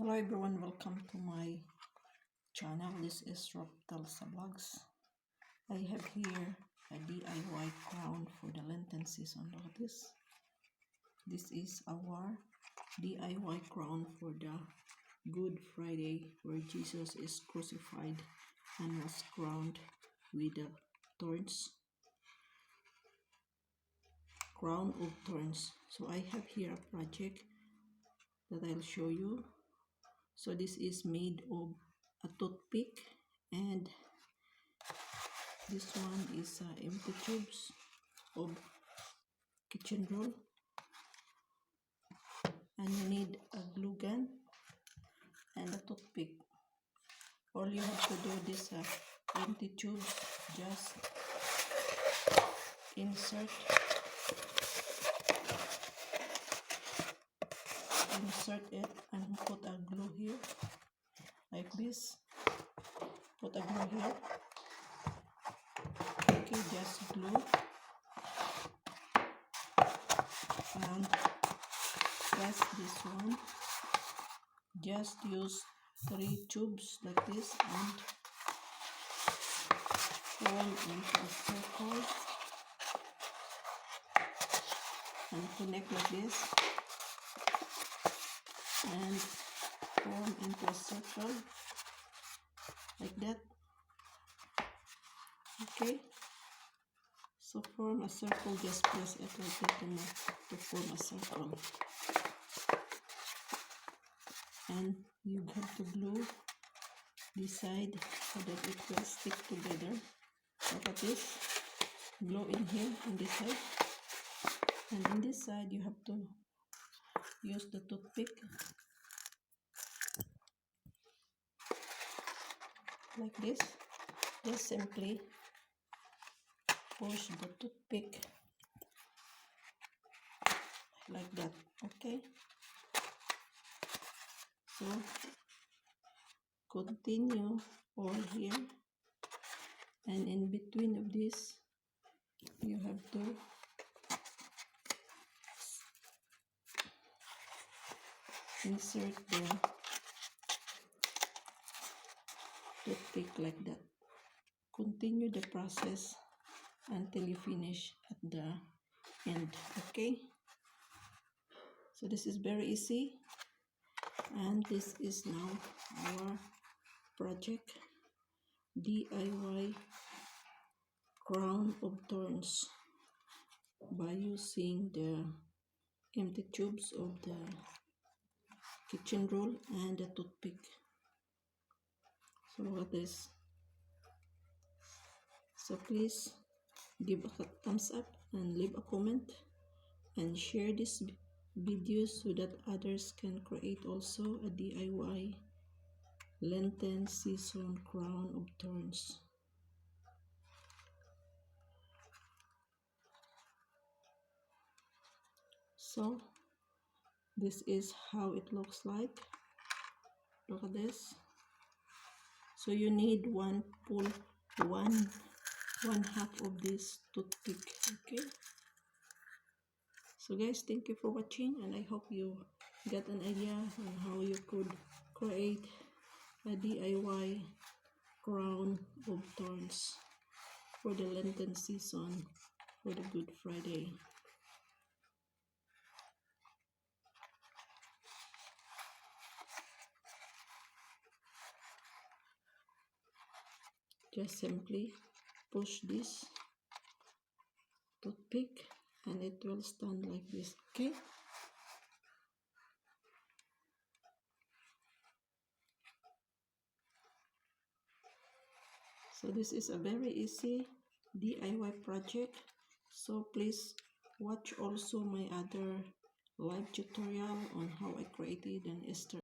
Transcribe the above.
Hello everyone, welcome to my channel. This is Rafthelsa vlogs. I have here a DIY crown for the Lenten season. Look at this. This is our DIY crown for the Good Friday, where Jesus is crucified and was crowned with the thorns. Crown of Thorns. So I have here a project that I'll show you. So this is made of a toothpick, and this one is empty tubes of kitchen roll, and you need a glue gun and a toothpick. All you have to do, this empty tubes, just insert it and put a glue here like this. Put a glue here. Okay, just glue and press this one. Just use 3 tubes like this and form into a circle and connect like this and form into a circle like that. Okay, so form a circle, just press it like that to form a circle, and you have to glue this side so that it will stick together. Look at this, glue in here on this side, and in this side you have to use the toothpick like this. Just simply push the toothpick like that. Okay, so continue all here, and in between of this you have to insert the toothpick like that. Continue the process until you finish at the end. Okay, so this is very easy, and this is now our project, DIY Crown of Thorns, by using the empty tubes of the kitchen roll and the toothpick. So look at this. So please give a thumbs up and leave a comment and share this video so that others can create also a DIY Lenten season crown of thorns. So this is how it looks like. Look at this. So you need one half of this toothpick. Okay, so guys, thank you for watching, and I hope you get an idea on how you could create a DIY crown of thorns for the Lenten season, for the Good Friday. Just simply push this toothpick and it will stand like this. Okay, so this is a very easy DIY project. So please watch also my other live tutorial on how I created an Easter